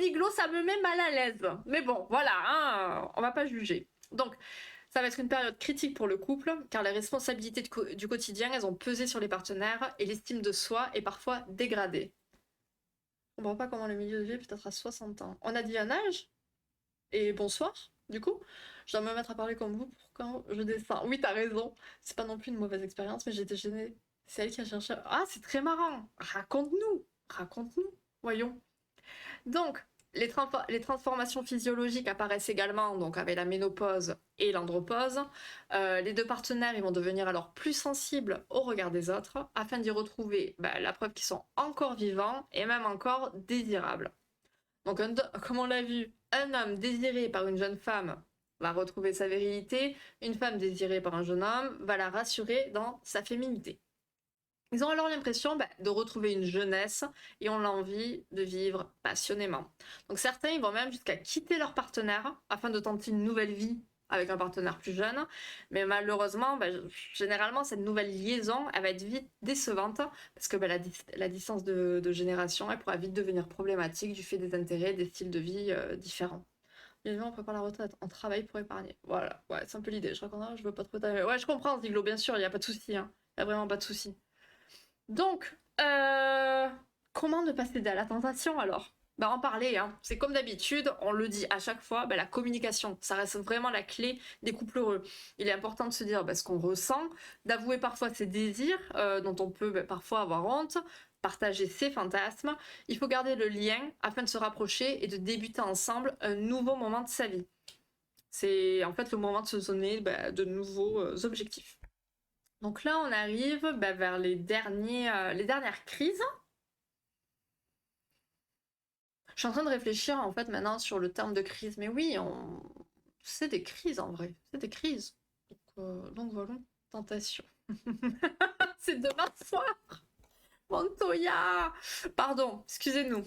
dit Glo, ça me met mal à l'aise. Mais bon, voilà, hein, on va pas juger. Donc, Ça va être une période critique pour le couple, car les responsabilités du quotidien, elles ont pesé sur les partenaires et l'estime de soi est parfois dégradée. Je comprends pas comment le milieu de vie peut être à 60 ans. On a dit un âge? Et bonsoir, du coup. Je dois me mettre à parler comme vous pour quand je descends. Oui, t'as raison. C'est pas non plus une mauvaise expérience, mais j'étais gênée. C'est elle qui a cherché. Ah, c'est très marrant. Raconte-nous. Raconte-nous. Voyons. Donc, les transformations physiologiques apparaissent également donc avec la ménopause et l'andropause. Les deux partenaires ils vont devenir alors plus sensibles au regard des autres afin d'y retrouver la preuve qu'ils sont encore vivants et même encore désirables. Donc, comme on l'a vu, un homme désiré par une jeune femme va retrouver sa virilité, une femme désirée par un jeune homme va la rassurer dans sa féminité. Ils ont alors l'impression de retrouver une jeunesse et ont l'envie de vivre passionnément. Donc certains ils vont même jusqu'à quitter leur partenaire afin de tenter une nouvelle vie avec un partenaire plus jeune. Mais malheureusement, généralement, cette nouvelle liaison, elle va être vite décevante parce que la distance de génération, elle pourra vite devenir problématique du fait des intérêts, des styles de vie différents. Évidemment, on prépare la retraite, on travaille pour épargner. Voilà, ouais, c'est un peu l'idée. Je raconte, je veux pas trop t'arriver. Ouais, je comprends, Ziglo, bien sûr, il n'y a pas de souci. Il n'y a vraiment pas de souci. Donc, comment ne pas céder à la tentation alors? En parler, hein. C'est comme d'habitude, on le dit à chaque fois, la communication, ça reste vraiment la clé des couples heureux. Il est important de se dire ce qu'on ressent, d'avouer parfois ses désirs, dont on peut parfois avoir honte, partager ses fantasmes. Il faut garder le lien afin de se rapprocher et de débuter ensemble un nouveau moment de sa vie. C'est en fait le moment de se donner de nouveaux objectifs. Donc là, on arrive vers les dernières crises. Je suis en train de réfléchir en fait maintenant sur le terme de crise. Mais oui, c'est des crises en vrai. C'est des crises. Donc voilà, tentation. C'est demain soir. Montoya. Pardon, excusez-nous.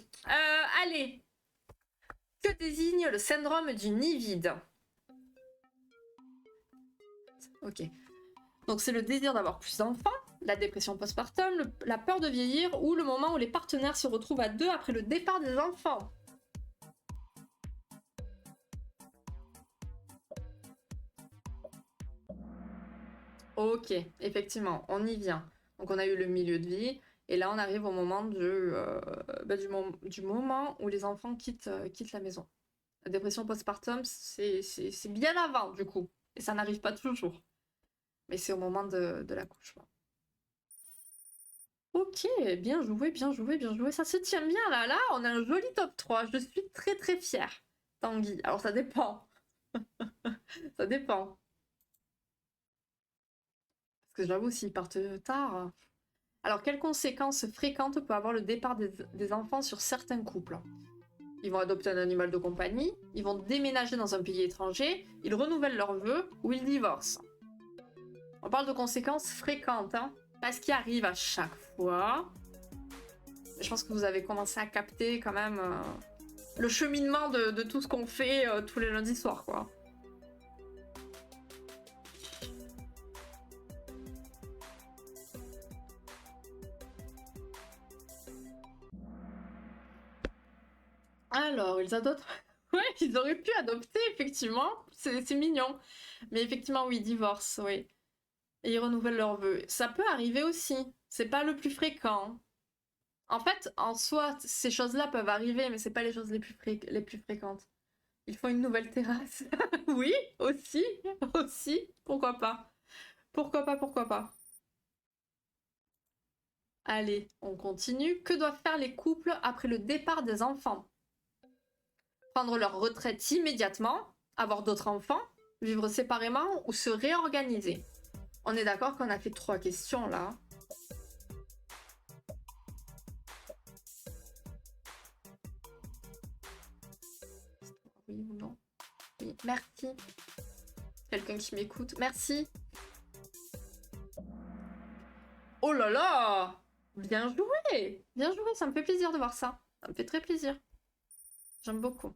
Allez. Que désigne le syndrome du nid vide? Ok. Donc c'est le désir d'avoir plus d'enfants, la dépression postpartum, la peur de vieillir ou le moment où les partenaires se retrouvent à deux après le départ des enfants. Ok, effectivement, on y vient. Donc on a eu le milieu de vie et là on arrive au moment du moment où les enfants quittent la maison. La dépression postpartum, c'est bien avant du coup. Et ça n'arrive pas toujours. Mais c'est au moment de l'accouchement. Ok, bien joué, bien joué, bien joué. Ça se tient bien là. Là, on a un joli top 3. Je suis très très fière, Tanguy. Alors ça dépend. Ça dépend. Parce que j'avoue, s'ils partent tard. Alors, quelles conséquences fréquentes peut avoir le départ des enfants sur certains couples? Ils vont adopter un animal de compagnie, ils vont déménager dans un pays étranger, ils renouvellent leurs vœux ou ils divorcent. On parle de conséquences fréquentes, hein, pas ce qui arrive à chaque fois. Je pense que vous avez commencé à capter quand même le cheminement de tout ce qu'on fait tous les lundis soirs, quoi. Alors, ils adoptent... Ouais, ils auraient pu adopter, effectivement. C'est mignon. Mais effectivement, oui, ils divorcent, oui. Et ils renouvellent leurs vœux. Ça peut arriver aussi. C'est pas le plus fréquent. En fait, en soi, ces choses-là peuvent arriver, mais c'est pas les choses les plus fréquentes. Ils font une nouvelle terrasse. Oui, aussi. Aussi. Pourquoi pas? Pourquoi pas, pourquoi pas? Allez, on continue. Que doivent faire les couples après le départ des enfants? Prendre leur retraite immédiatement, avoir d'autres enfants, vivre séparément ou se réorganiser? On est d'accord qu'on a fait 3 questions là. Oui ou non? Oui, merci. Quelqu'un qui m'écoute. Merci. Oh là là! Bien joué! Bien joué, ça me fait plaisir de voir ça. Ça me fait très plaisir. J'aime beaucoup.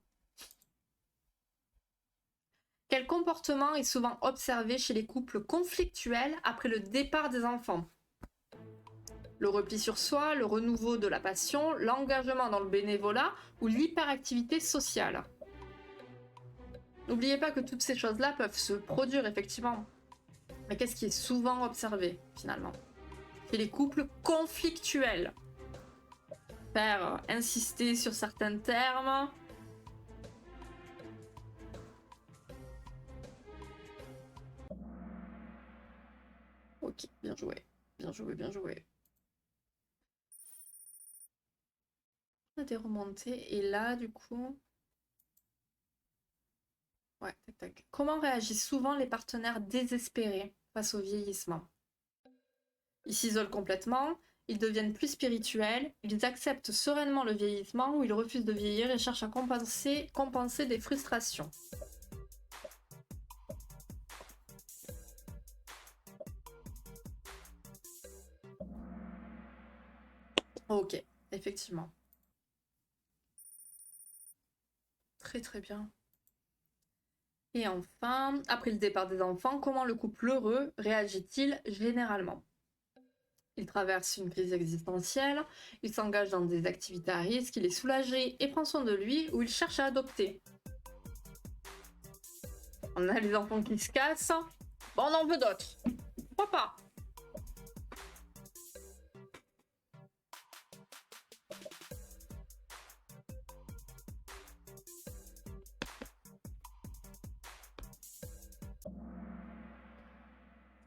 Quel comportement est souvent observé chez les couples conflictuels après le départ des enfants? Le repli sur soi, le renouveau de la passion, l'engagement dans le bénévolat ou l'hyperactivité sociale? N'oubliez pas que toutes ces choses-là peuvent se produire effectivement. Mais qu'est-ce qui est souvent observé finalement? C'est les couples conflictuels. Faire insister sur certains termes. Ok, bien joué. Bien joué, bien joué. On a des remontées. Et là, du coup... Ouais, tac, tac. Comment réagissent souvent les partenaires désespérés face au vieillissement? Ils s'isolent complètement, ils deviennent plus spirituels, ils acceptent sereinement le vieillissement ou ils refusent de vieillir et cherchent à compenser des frustrations. Ok, effectivement. Très très bien. Et enfin, après le départ des enfants, comment le couple heureux réagit-il généralement? Il traverse une crise existentielle, il s'engage dans des activités à risque, il est soulagé et prend soin de lui ou il cherche à adopter. On a les enfants qui se cassent. Bon, on en veut d'autres. Pourquoi pas?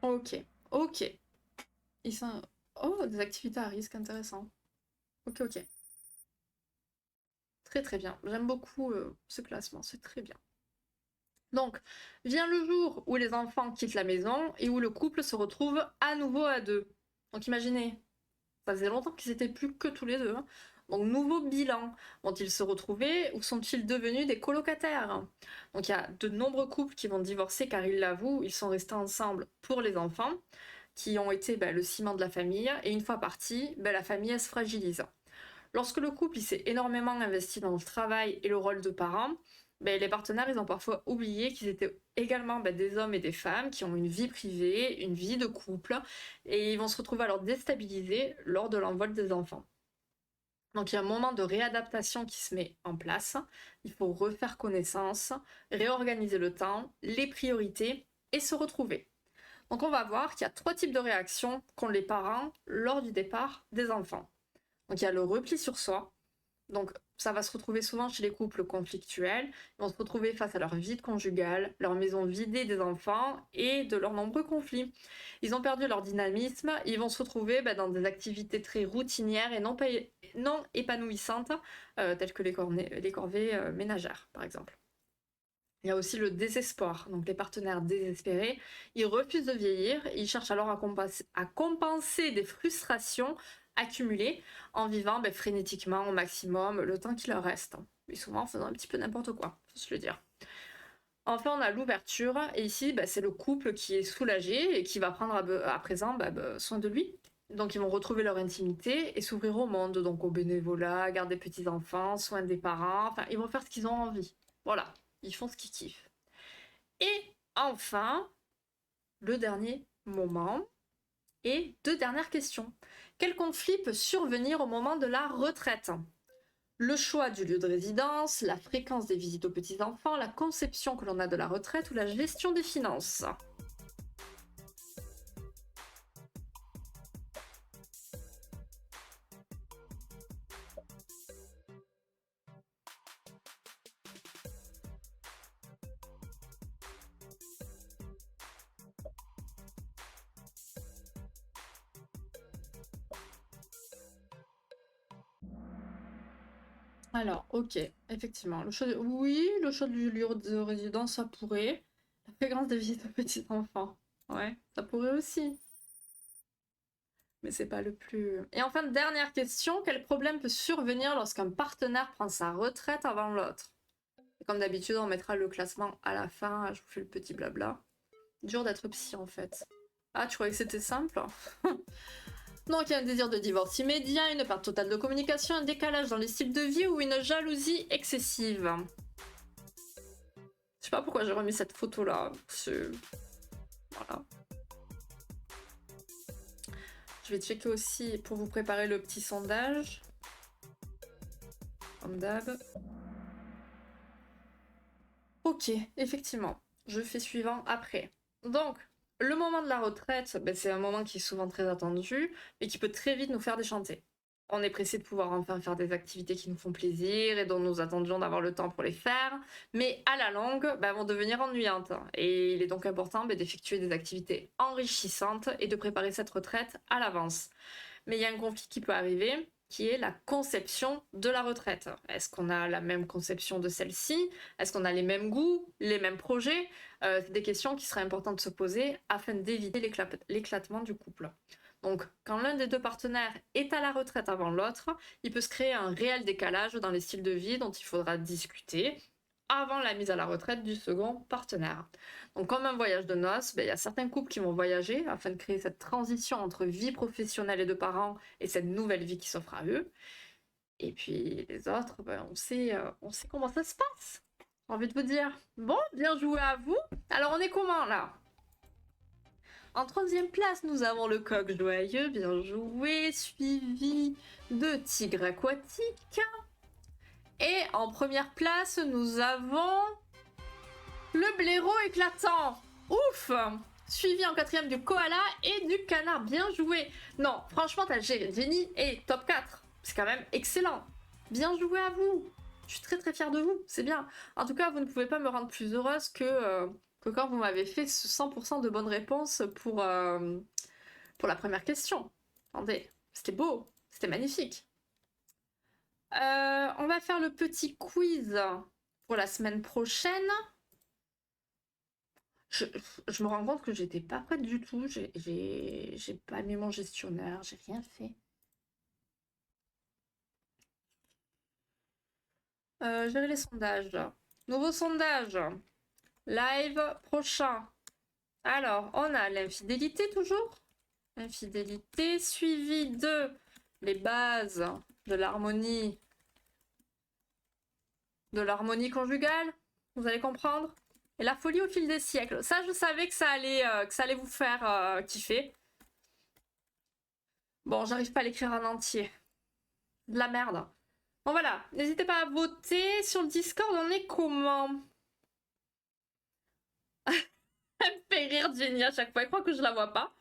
Ok, ok. Ils sont... Oh, des activités à risque, intéressant. Ok, ok. Très très bien. J'aime beaucoup ce classement, c'est très bien. Donc, vient le jour où les enfants quittent la maison et où le couple se retrouve à nouveau à deux. Donc imaginez, ça faisait longtemps qu'ils étaient plus que tous les deux, hein. Donc nouveau bilan. Vont-ils se retrouver ou sont-ils devenus des colocataires? Donc il y a de nombreux couples qui vont divorcer car ils l'avouent, ils sont restés ensemble pour les enfants, qui ont été le ciment de la famille, et une fois partis, la famille elle se fragilise. Lorsque le couple il s'est énormément investi dans le travail et le rôle de parents, les partenaires ils ont parfois oublié qu'ils étaient également des hommes et des femmes qui ont une vie privée, une vie de couple, et ils vont se retrouver alors déstabilisés lors de l'envol des enfants. Donc il y a un moment de réadaptation qui se met en place, il faut refaire connaissance, réorganiser le temps, les priorités et se retrouver. Donc on va voir qu'il y a 3 types de réactions qu'ont les parents lors du départ des enfants. Donc il y a le repli sur soi. Donc ça va se retrouver souvent chez les couples conflictuels. Ils vont se retrouver face à leur vie conjugale, leur maison vidée des enfants et de leurs nombreux conflits. Ils ont perdu leur dynamisme, ils vont se retrouver dans des activités très routinières et non épanouissantes, telles que les corvées ménagères, par exemple. Il y a aussi le désespoir, donc les partenaires désespérés, ils refusent de vieillir, ils cherchent alors à compenser des frustrations accumulées en vivant frénétiquement au maximum le temps qui leur reste. Et souvent en faisant un petit peu n'importe quoi, faut se le dire. Enfin, on a l'ouverture, et ici, c'est le couple qui est soulagé et qui va prendre à présent soin de lui. Donc, ils vont retrouver leur intimité et s'ouvrir au monde, donc au bénévolat, garder des petits-enfants, soin des parents, enfin, ils vont faire ce qu'ils ont envie. Voilà, ils font ce qu'ils kiffent. Et enfin, le dernier moment, et 2 dernières questions. Quel conflit peut survenir au moment de la retraite? Le choix du lieu de résidence, la fréquence des visites aux petits-enfants, la conception que l'on a de la retraite ou la gestion des finances. Alors, ok, effectivement. Oui, le choix du lieu de résidence, ça pourrait. La fréquence des visites aux petits-enfants. Ouais, ça pourrait aussi. Mais c'est pas le plus... Et enfin, dernière question, quel problème peut survenir lorsqu'un partenaire prend sa retraite avant l'autre? Comme d'habitude, on mettra le classement à la fin, je vous fais le petit blabla. Dur d'être psy en fait. Ah, tu croyais que c'était simple? Donc il y a un désir de divorce immédiat, une perte totale de communication, un décalage dans les styles de vie ou une jalousie excessive. Je sais pas pourquoi j'ai remis cette photo là. Voilà. Je vais checker aussi pour vous préparer le petit sondage. Comme d'hab. Ok, Ok, effectivement. Je fais suivant après. Donc, le moment de la retraite, ben, c'est un moment qui est souvent très attendu, mais qui peut très vite nous faire déchanter. On est pressé de pouvoir enfin faire des activités qui nous font plaisir et dont nous attendions d'avoir le temps pour les faire, mais à la longue, ben, vont devenir ennuyantes. Et il est donc important ben, d'effectuer des activités enrichissantes et de préparer cette retraite à l'avance. Mais il y a un conflit qui peut arriver, qui est la conception de la retraite. Est-ce qu'on a la même conception de celle-ci? Est-ce qu'on a les mêmes goûts, les mêmes projets? C'est des questions qui seraient importantes de se poser afin d'éviter l'éclatement du couple. Donc, quand l'un des deux partenaires est à la retraite avant l'autre, il peut se créer un réel décalage dans les styles de vie dont il faudra discuter avant la mise à la retraite du second partenaire. Donc, comme un voyage de noces, ben, il y a certains couples qui vont voyager afin de créer cette transition entre vie professionnelle et de parents et cette nouvelle vie qui s'offre à eux. Et puis les autres, ben, on sait comment ça se passe. J'ai envie de vous dire. Bon, bien joué à vous. Alors, on est comment là? En troisième place, nous avons le coq joyeux, bien joué, suivi de tigre aquatique. Et en première place, nous avons le blaireau éclatant. Ouf! Suivi en quatrième du koala et du canard. Bien joué. Non, franchement, t'as géré Jenny et top 4. C'est quand même excellent. Bien joué à vous. Je suis très très fière de vous. C'est bien. En tout cas, vous ne pouvez pas me rendre plus heureuse que quand vous m'avez fait ce 100% de bonnes réponses pour la première question. Attendez, c'était beau. C'était magnifique. On va faire le petit quiz pour la semaine prochaine. Je me rends compte que j'étais pas prête du tout. J'ai pas mis mon gestionnaire, j'ai rien fait. Gérer les sondages. Nouveau sondage. Live prochain. Alors, on a l'infidélité toujours. Infidélité suivi de les bases de l'harmonie conjugale. Vous allez comprendre. Et la folie au fil des siècles. Ça, je savais que ça allait vous faire kiffer. Bon, j'arrive pas à l'écrire en entier. De la merde. Bon, voilà. N'hésitez pas à voter. Sur le Discord, on est comment? Elle me fait rire Jenny à chaque fois. Elle croit que je la vois pas.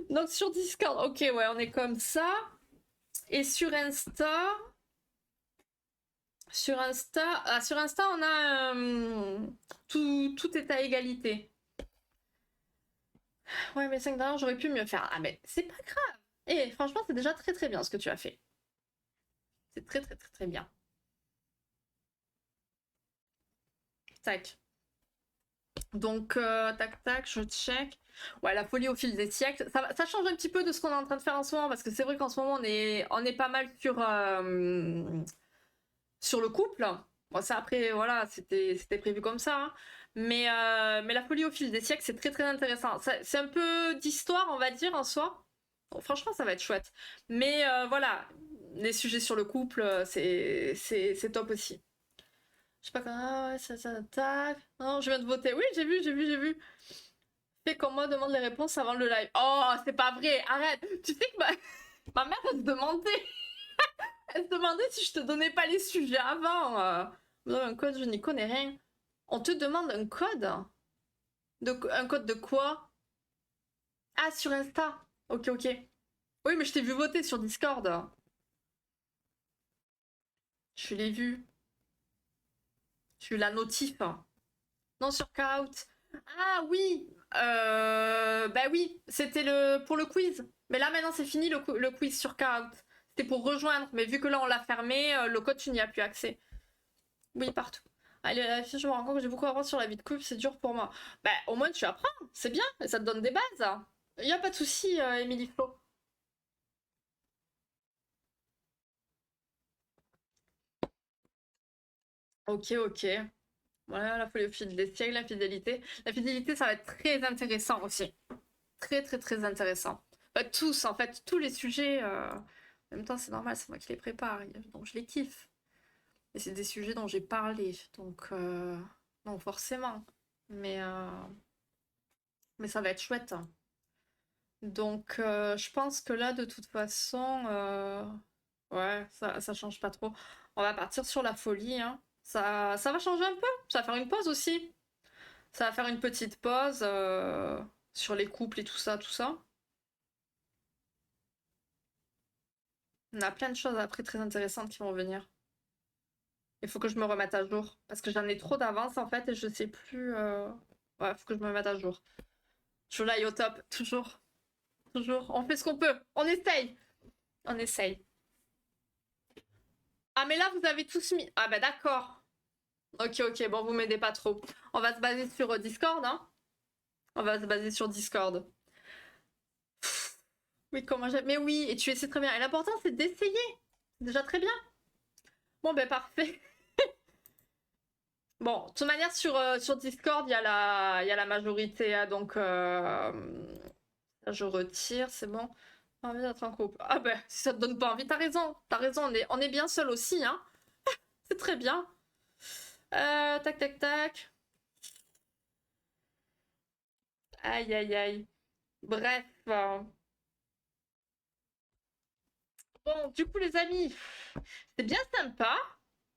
Donc, sur Discord, ok, ouais, on est comme ça. Et sur Insta... Sur Insta, on a... tout est à égalité. Ouais, mais 5 dernières, j'aurais pu mieux faire. Ah, mais c'est pas grave. Et franchement, c'est déjà très très bien ce que tu as fait. C'est très très très très bien. Tac. Donc, tac tac, je check. Ouais, la folie au fil des siècles. Ça change un petit peu de ce qu'on est en train de faire en ce moment, parce que c'est vrai qu'en ce moment, on est pas mal sur le couple. Bon, ça après, voilà, c'était prévu comme ça. Hein. Mais la folie au fil des siècles, c'est très très intéressant. C'est un peu d'histoire, on va dire, en soi. Bon, franchement, ça va être chouette. Mais voilà, les sujets sur le couple, c'est top aussi. Je sais pas quand. Ah ouais, ça, tac. Non, je viens de voter. Oui, j'ai vu. Fais qu'on me demande les réponses avant le live. Oh, c'est pas vrai, arrête. Tu sais que ma mère, elle se demandait. Elle se demandait si je te donnais pas les sujets avant. Un code, je n'y connais rien. On te demande un code? Un code de quoi? Ah, sur Insta. Ok, ok. Oui, mais je t'ai vu voter sur Discord. Je l'ai vu. Je la notif. Non, sur Kahoot. Ah oui. Bah oui, c'était pour le quiz. Mais là, maintenant, c'est fini le quiz sur Kahoot. C'était pour rejoindre. Mais vu que là, on l'a fermé, le code, tu n'y as plus accès. Oui, partout. Allez, je me rends compte que j'ai beaucoup à apprendre sur la vie de couple, c'est dur pour moi. Bah, au moins, tu apprends. C'est bien. Et ça te donne des bases. Il n'y a pas de souci, Émilie Flo. Ok, ok. Voilà, la folie au fil des siècles, l'infidélité. La fidélité, ça va être très intéressant aussi. Très, très, très intéressant. Bah, tous, en fait, tous les sujets. En même temps, c'est normal, c'est moi qui les prépare. Donc, je les kiffe. Et c'est des sujets dont j'ai parlé. Donc forcément. Mais, euh, mais ça va être chouette. Donc, je pense que là, de toute façon, ouais, ça change pas trop. On va partir sur la folie, hein. Ça va changer un peu. Ça va faire une pause aussi. Ça va faire une petite pause sur les couples et tout ça, tout ça. On a plein de choses après très intéressantes qui vont venir. Il faut que je me remette à jour. Parce que j'en ai trop d'avance en fait et je sais plus. Ouais, faut que je me remette à jour. Je l'aille au top, toujours. Toujours. On fait ce qu'on peut. On essaye. On essaye. Ah, mais là, vous avez tous mis. Ah, bah d'accord. Ok, ok, bon, vous m'aidez pas trop. On va se baser sur Discord, hein. On va se baser sur Discord. Oui, comment j'ai. Mais oui, et tu essaies très bien. Et l'important, c'est d'essayer. C'est déjà très bien. Bon, ben parfait. Bon, de toute manière, sur Discord, il y a la majorité, hein, donc je retire, c'est bon. Pas envie d'être en couple. Ah ben, si ça te donne pas envie, t'as raison, on est bien seul aussi, hein. C'est très bien. Tac, tac, tac. Aïe, aïe, aïe. Bref. Bon, du coup, les amis, c'est bien sympa.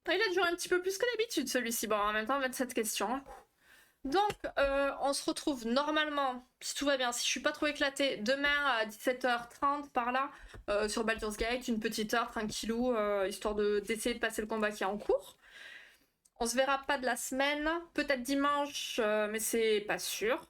Il a duré un petit peu plus que d'habitude, celui-ci. Bon, en même temps, 27 questions, hein. Donc, on se retrouve normalement, si tout va bien, si je suis pas trop éclatée, demain à 17h30 par là, sur Baldur's Gate, une petite heure tranquillou, histoire d'essayer de passer le combat qui est en cours. On se verra pas de la semaine, peut-être dimanche, mais c'est pas sûr.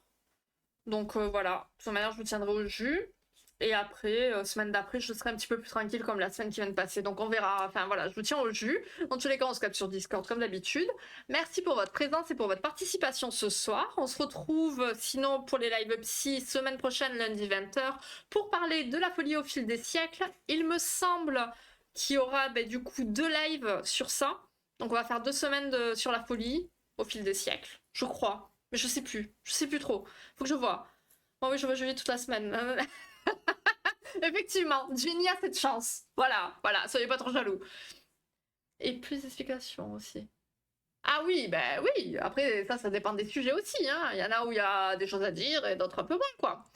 Donc voilà, de toute manière, je vous tiendrai au jus. Et après, semaine d'après, je serai un petit peu plus tranquille comme la semaine qui vient de passer. Donc on verra. Enfin voilà, je vous tiens au jus. Dans tous les cas, on se capte sur Discord comme d'habitude. Merci pour votre présence et pour votre participation ce soir. On se retrouve sinon pour les lives psy semaine prochaine, lundi 20h, pour parler de la folie au fil des siècles. Il me semble qu'il y aura du coup 2 lives sur ça. Donc on va faire 2 semaines sur la folie au fil des siècles. Je crois. Mais je sais plus. Je sais plus trop. Faut que je vois. Bon oui, je vois Julie toute la semaine. Effectivement, Jenny a cette chance. Voilà, voilà, soyez pas trop jaloux. Et plus d'explications aussi. Ah oui, ben oui, après ça dépend des sujets aussi, hein. Il y en a où il y a des choses à dire et d'autres un peu moins, quoi.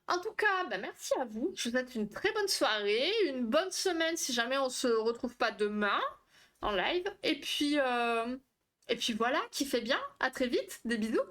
En tout cas, ben merci à vous. Je vous souhaite une très bonne soirée, une bonne semaine si jamais on se retrouve pas demain en live. Et puis voilà, kiffez bien, à très vite, des bisous.